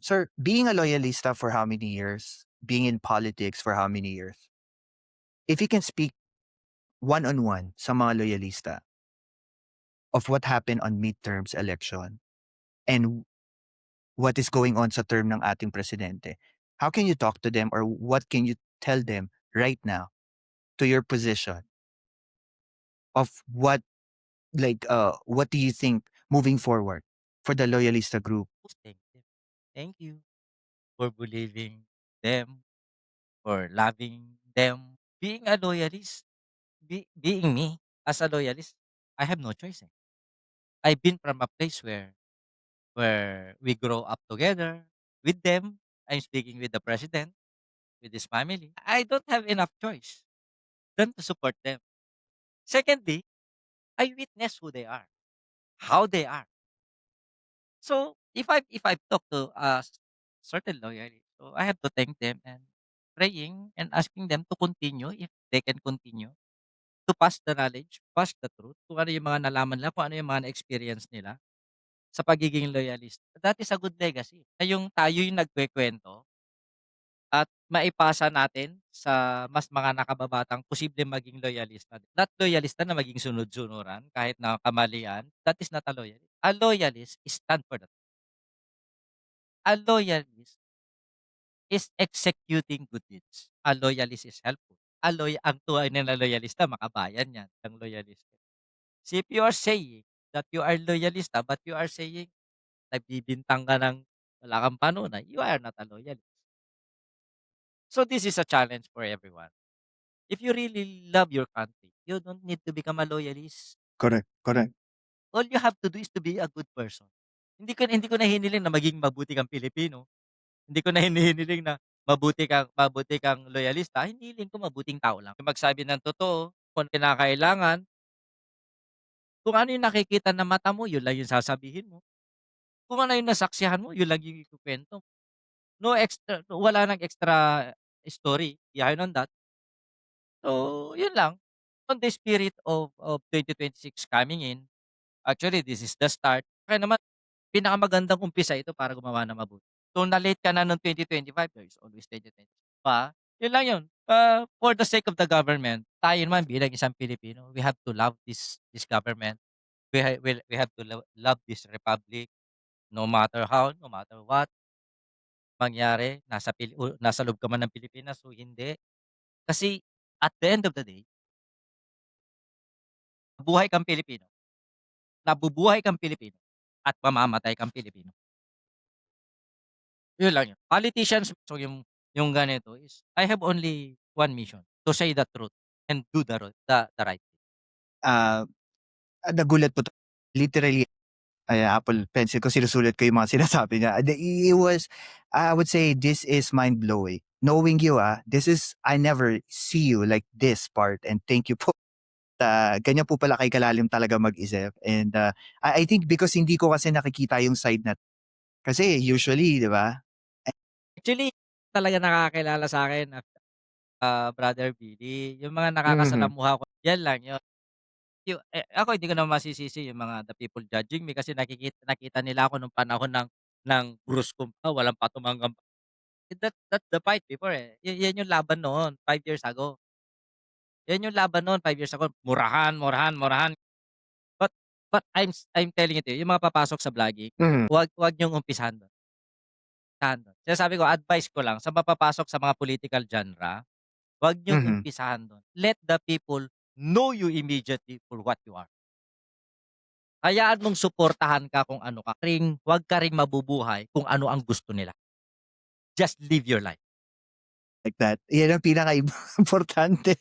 Sir, being a loyalista for how many years? Being in politics for how many years? If you can speak one-on-one sa mga loyalista of what happened on midterms election and what is going on sa term ng ating presidente, how can you talk to them or what can you tell them right now to your position of what do you think moving forward for the loyalista group? Thank you. Thank you for believing them, for loving them. Being a loyalist, being me as a loyalist, I have no choice. I've been from a place where we grow up together with them. I'm speaking with the president, with his family. I don't have enough choice than to support them. Secondly, I witness who they are, how they are. So if I talk to a certain loyalist, so I have to thank them and praying and asking them to continue if they can continue to pass the knowledge, pass the truth, kung ano yung mga nalaman nila, kung ano yung mga na-experience nila sa pagiging loyalist. That is a good legacy. Na yung tayo yung nagkukuwento at maipasa natin sa mas mga nakababatang posibleng maging loyalista. Not loyalista na maging sunod-sunuran kahit na kamalian. That is not a loyalist. A loyalist is stand for the A loyalist is executing good deeds. A loyalist is helpful. Ang tunay na loyalista makabayan yan, ang loyalista. So if you are saying that you are loyalista but you are saying nagbibintang ka ng wala kang panunay, you are not a loyalist. So this is a challenge for everyone. If you really love your country, you don't need to become a loyalist. Correct, correct. All you have to do is to be a good person. Hindi ko na hiniling na maging mabuti kang Pilipino. Hindi ko na hinihiling na mabuti kang loyalista, hinihiling ko mabuting tao lang. Yung magsabi ng totoo, kung kinakailangan, kung ano yung nakikita ng mata mo, yun lang yung sasabihin mo. Kung ano yung nasaksihan mo, yun lang yung ikukuwento mo. Wala ng extra story behind on that. So, yun lang. On the spirit of 2026 coming in, actually this is the start. Kaya naman pinakamagandang umpisa ito para gumawa ng mabuti. Kung na-late ka na nung 2025, there is always 2026 pa. Yun lang yun. For the sake of the government, tayo naman bilang isang Pilipino, we have to love this government. We have to love this republic no matter how, no matter what mangyari, nasa loob ka man ng Pilipinas o hindi. Kasi at the end of the day, buhay kang Pilipino, nabubuhay kang Pilipino, at mamamatay kang Pilipino. Yun lang yun. Politicians, so yung ganito is, I have only one mission, to say the truth and do the right thing. Ah, nagulat po literally. Apple Pencil ko sinusulat ko yung mga sinasabi niya. It was, I would say this is mind-blowing. Knowing you, I never see you like this part and thank you po. Ganyan po pala kay kalalim talaga mag-isip. And I think because hindi ko kasi nakikita yung side na kasi usually, di ba? Actually, talaga nakakakilala sa'kin, Brother Billy, yung mga Mhm. nakakasalamuha ko, yan lang yun. Ako hindi ko naman masisisi yung mga the people judging me kasi nakita nila ako nung panahon ng bruskong pa, walang patumangang that's the fight before, eh. Yan yung laban noon, 5 years ago. Yan yung laban noon 5 years ago, murahan, murahan, murahan. But I'm telling you, yung mga papasok sa vlogging, Mhm. wag niyong umpisahan dun. Sinasabi ko, advice ko lang sa mapapasok sa mga political genre, wag niyong Mhm. umpisahan dun. Let the people know you immediately for what you are. Hayaan mong suportahan ka kung ano ka, wag ka ring mabubuhay kung ano ang gusto nila. Just live your life. Like that. Yan ang pinaka importante.